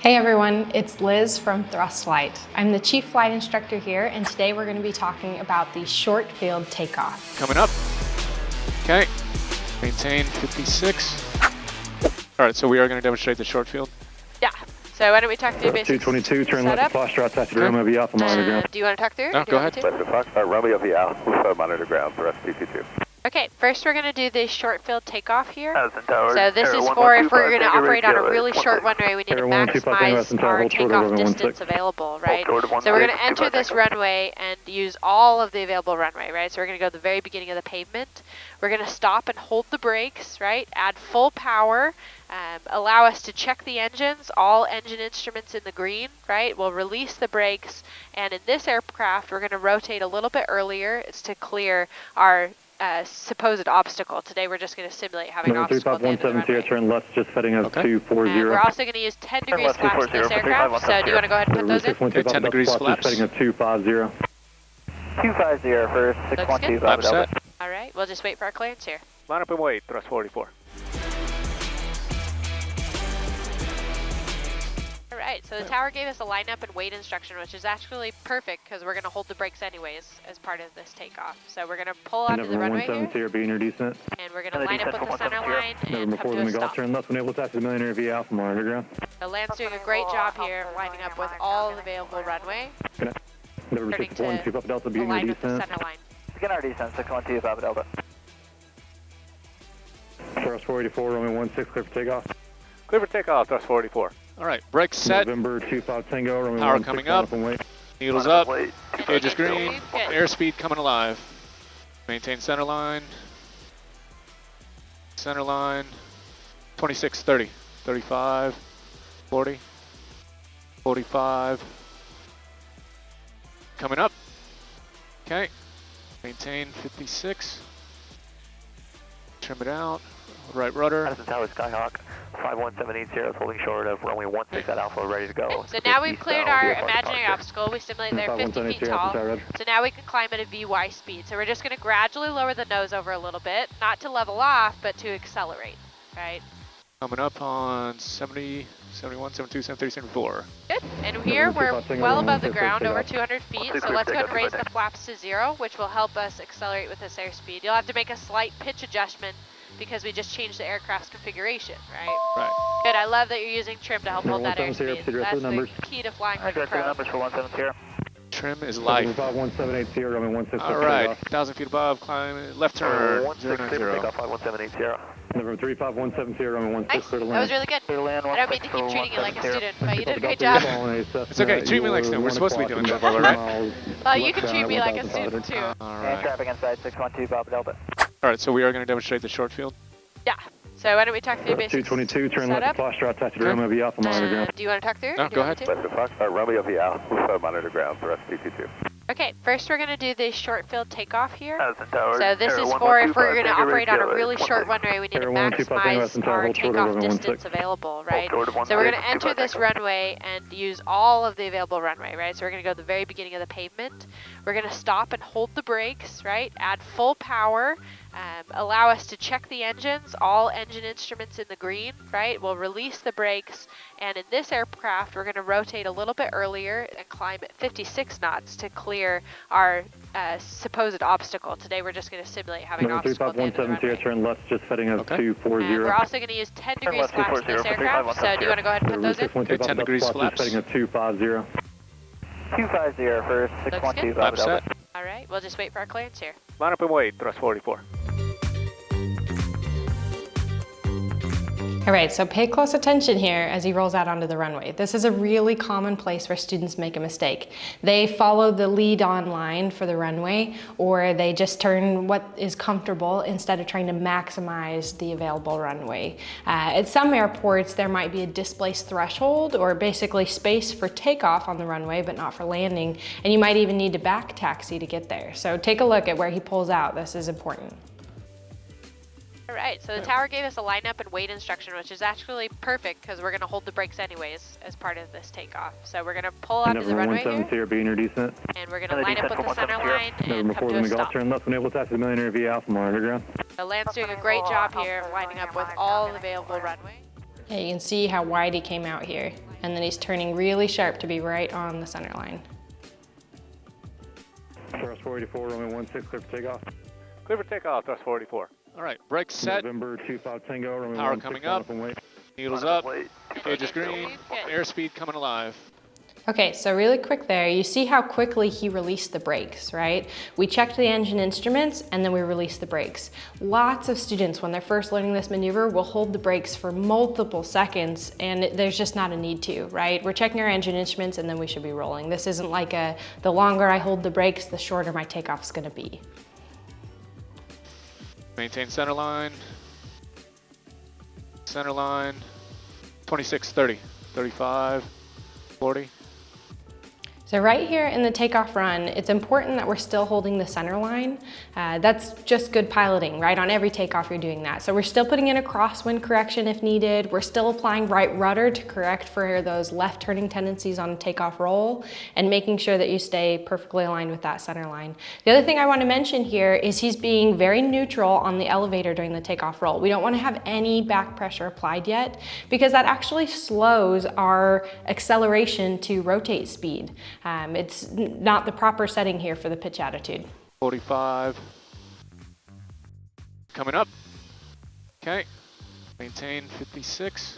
Hey everyone, it's Liz from Thrust Flight. I'm the chief flight instructor here, and today we're going to be talking about the short field takeoff. Coming up. Okay, maintain 56. All right, so we are going to demonstrate the short field. Yeah, so why don't we talk through basic 222, turn left to posture outside to Romeo V Alpha, monitor ground. Do you want to talk through? No, go ahead. Left to Foxtrot, Romeo V Alpha, monitor ground, thrust P22. Okay, first we're going to do the short field takeoff here. Addison Tower, So this is for if we're going to operate on a really short runway, we need to maximize our takeoff distance available, right? So we're going to enter this runway and use all of the available runway, right? So we're going to go to the very beginning of the pavement. We're going to stop and hold the brakes, right? Add full power. Allow us to check the engines, all engine instruments in the green, right? We'll release the brakes, and in this aircraft, we're going to rotate a little bit earlier. It's to clear our supposed obstacle. Today we're just going to simulate having an obstacle at the end of the runway. Turn left, just heading up 240. We're also going to use 10 degrees flaps in this aircraft, so do you want to go ahead and put those in? Okay, 10 degrees flaps. Heading up 250. 250 for 612. Flap set. All right, we'll just wait for our clearance here. Line up and wait, thrust 44. All right, so the tower gave us a line up and wait instruction, which is actually perfect because we're going to hold the brakes anyways as part of this takeoff. So we're going to pull onto the runway here, be in your descent. and we're going to line up with the center line and come to a stop. Turn left when able to taxi the Millionaire V Alpha, monitor ground. So Land's doing a great job here, lining up with all the available runway. Number Turning 61, to 2 Papa Delta, be in your align with the descent. center line. Begin our descent, 612, Papa Delta. Thrust 484, Romeo 16, clear for takeoff. Clear for takeoff, thrust 44. All right, brakes set. November 25 Tango, Romeo Power 16, coming up. wait. Needles up. Wait. Gauges green. Good. Airspeed coming alive. Maintain center line. Center line. 26, 30, 35, 40, 45. Coming up. Okay. Maintain 56. Trim it out. Right rudder. Addison Tower, Skyhawk, 51780 is holding short of runway 16 at Alpha, ready to go. So now we've cleared our imaginary obstacle. We simulated they're 50 feet tall. So now we can climb at a VY speed. So we're just going to gradually lower the nose over a little bit, not to level off, but to accelerate, right? Coming up on 70, 71, 72, 73, 74. Good. And here we're well above the ground, over 200 feet. So let's go ahead and raise the flaps to 0, which will help us accelerate with this airspeed. You'll have to make a slight pitch adjustment because we just changed the aircraft's configuration, right? Right. Good. I love that you're using trim to help hold that airspeed. That's the key to flying with a pro. numbers for 170. Trim is life. 1780, Romeo 16, All right, 1,000 feet above, climb, left turn, 090. Takeoff 5170. Number 35170, Romeo 16, Nice. clear to That land. was really good. Clear to land, I don't mean to keep treating you like a student, but you did a great job. It's okay, treat me like a student. We're supposed to be doing stuff, all right? Well, you can treat me like a student too. All And right. traffic inside 612, Papa Delta. All right, so we are going to demonstrate the short field. Yeah. So why don't we talk through basic 222, turn left to setup? posture outside to Romeo V Alpha, monitor ground. Do you want to talk through? No, Do you go want ahead. me to? Left to Foxtrot, Romeo V Alpha, monitor ground, thrust P22. Okay, first we're going to do the short field takeoff here. Addison Tower, So this is for if we're going to operate on a really short runway, we need to maximize our takeoff distance available, right? So we're going to enter this runway and use all of the available runway, right? So we're going to go to the very beginning of the pavement. We're going to stop and hold the brakes, right? Add full power. Allow us to check the engines, all engine instruments in the green, right? We'll release the brakes, and in this aircraft, we're going to rotate a little bit earlier and climb at 56 knots to clear our supposed obstacle. Today, we're just going to simulate having an obstacle at the end of the runway. turn left, just heading up 240. We're also going to use 10 degrees flaps in this aircraft, so do you want to go ahead and put those in? Okay, 10 degrees flaps. Heading up 250. 250 for 612, Flap Papa Delta. set. All right, we'll just wait for our clearance here. Line up and wait, thrust 44. All right, so pay close attention here as he rolls out onto the runway. This is a really common place where students make a mistake. They follow the lead-on line for the runway, or they just turn what is comfortable instead of trying to maximize the available runway. At some airports, there might be a displaced threshold, or basically space for takeoff on the runway, but not for landing, and you might even need to back taxi to get there. So take a look at where he pulls out. This is important. All right, so the tower gave us a line up and wait instruction, which is actually perfect because we're going to hold the brakes anyways as part of this takeoff. So we're going to pull onto the runway here, be in your descent. and we're going to line up with the center line and come to a stop. Turn left when able to taxi the Millionaire V Alpha, monitor ground. So Land's doing a great job here, lining up with all the available runway. Yeah, you can see how wide he came out here. and then he's turning really sharp to be right on the center line. Thrust 484, runway 16, clear for takeoff. Clear for takeoff, thrust 484. All right, brakes set. November 25 Tango, runway Power 16, coming up. wait. Needles up. Gauges green. Airspeed coming alive. Okay, so really quick there, you see how quickly he released the brakes, right? We checked the engine instruments and then we released the brakes. Lots of students, when they're first learning this maneuver, will hold the brakes for multiple seconds and there's just not a need to, right? We're checking our engine instruments and then we should be rolling. This isn't like the longer I hold the brakes, the shorter my takeoff's gonna be. Maintain center line. Center line. 26, 30, 35, 40. So right here in the takeoff run, it's important that we're still holding the center line. That's just good piloting, right? On every takeoff, you're doing that. So we're still putting in a crosswind correction if needed. We're still applying right rudder to correct for those left turning tendencies on a takeoff roll and making sure that you stay perfectly aligned with that center line. The other thing I want to mention here is he's being very neutral on the elevator during the takeoff roll. We don't want to have any back pressure applied yet because that actually slows our acceleration to rotate speed. It's not the proper setting here for the pitch attitude. 45. Coming up. Okay. Maintain 56.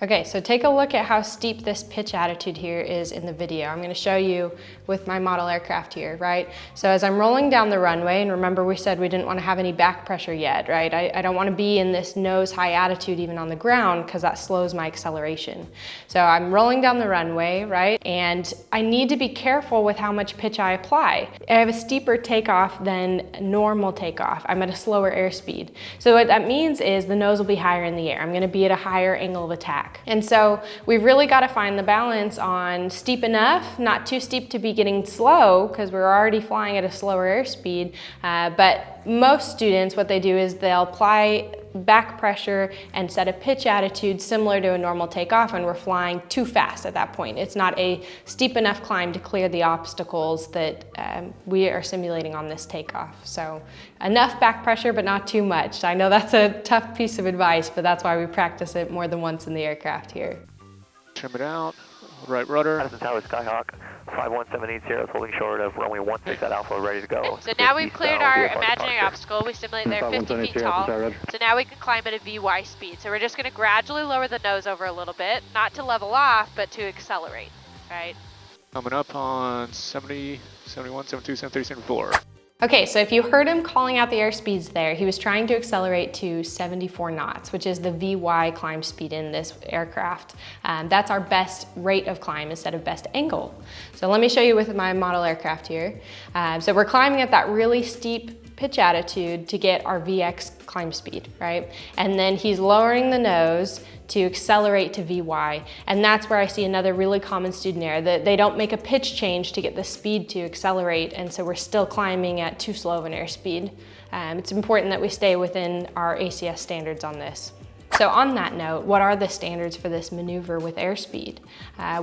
Okay, so take a look at how steep this pitch attitude here is in the video. I'm going to show you with my model aircraft here, right? So as I'm rolling down the runway, and remember we said we didn't want to have any back pressure yet, right? I don't want to be in this nose high attitude even on the ground because that slows my acceleration. So I'm rolling down the runway, right? And I need to be careful with how much pitch I apply. I have a steeper takeoff than normal takeoff. I'm at a slower airspeed. So what that means is the nose will be higher in the air. I'm going to be at a higher angle of attack. And so we've really got to find the balance on steep enough, not too steep to be getting slow because we're already flying at a slower airspeed. But most students, what they do is they'll apply back pressure and set a pitch attitude similar to a normal takeoff, and we're flying too fast at that point. It's not a steep enough climb to clear the obstacles that we are simulating on this takeoff. So enough back pressure, but not too much. I know that's a tough piece of advice, but that's why we practice it more than once in the aircraft here. Trim it out. Right rudder. Addison Tower, Skyhawk, 51780, holding short of runway 16 at Alpha, ready to go. So now we've cleared our imaginary obstacle. We simulate they're 50 feet tall. So now we can climb at a VY speed. So we're just going to gradually lower the nose over a little bit, not to level off, but to accelerate, right? Coming up on 70, 71, 72, 73, 74. Okay, so if you heard him calling out the airspeeds there, he was trying to accelerate to 74 knots, which is the VY climb speed in this aircraft. That's our best rate of climb instead of best angle. So let me show you with my model aircraft here. So we're climbing at that really steep pitch attitude to get our VX climb speed, right? And then he's lowering the nose to accelerate to VY. And that's where I see another really common student error, that they don't make a pitch change to get the speed to accelerate, and so we're still climbing at too slow of an airspeed. It's important that we stay within our ACS standards on this. So on that note, what are the standards for this maneuver with airspeed?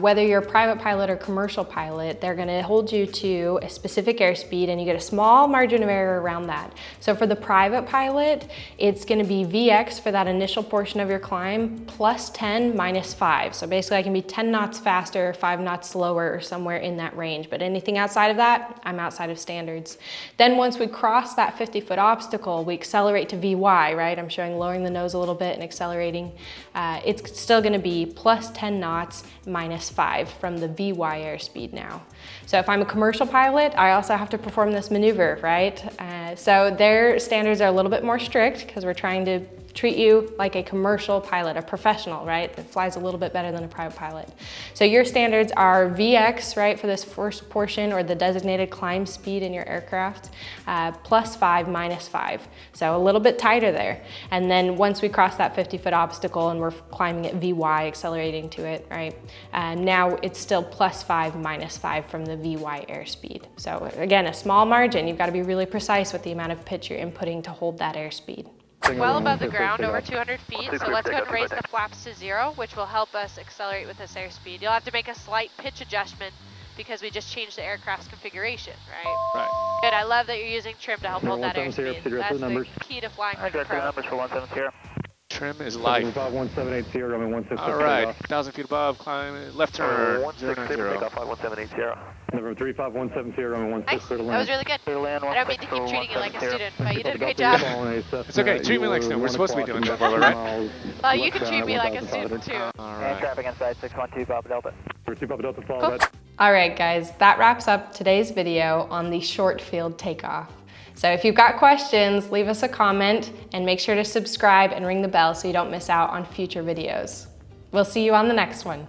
Whether you're a private pilot or commercial pilot, they're gonna hold you to a specific airspeed and you get a small margin of error around that. So for the private pilot, it's gonna be VX for that initial portion of your climb, plus 10 minus 5. So basically I can be 10 knots faster, 5 knots slower, or somewhere in that range. But anything outside of that, I'm outside of standards. Then once we cross that 50-foot obstacle, we accelerate to VY, right? I'm showing lowering the nose a little bit and accelerating. It's still going to be plus 10 knots minus 5 from the VY airspeed now. So if I'm a commercial pilot, I also have to perform this maneuver, right? So their standards are a little bit more strict because we're trying to treat you like a commercial pilot, a professional, right? That flies a little bit better than a private pilot. So your standards are VX, right, for this first portion or the designated climb speed in your aircraft, plus 5 minus 5. So a little bit tighter there. And then once we cross that 50-foot obstacle and we're climbing at VY, accelerating to it, right? Now it's still plus 5 minus 5 from the VY airspeed. So again, a small margin. You've got to be really precise with the amount of pitch you're inputting to hold that airspeed. Well above the ground, over 200 feet, so let's go and raise the flaps to 0, which will help us accelerate with this airspeed. You'll have to make a slight pitch adjustment because we just changed the aircraft's configuration, right? Right. Good, I love that you're using trim to help hold that airspeed. That's the key to flying I like a got your pro. numbers for 170. trim is life. 5170, runway 16 All right, 1,000 feet above, climb left turn, 090. Takeoff 5170. November 35170, runway 16 Nice. clear to That land. was really good. Clear to land, I don't mean to keep treating you like a student, but you did a great job. It's okay, treat me like a student. We're supposed to be doing that, right? Well, you can treat me like a student too. All And right. traffic inside 612 Papa Delta. 2 Papa Delta, follow Cool. that. All right, guys, that wraps up today's video on the short field takeoff. So if you've got questions, leave us a comment and make sure to subscribe and ring the bell so you don't miss out on future videos. We'll see you on the next one.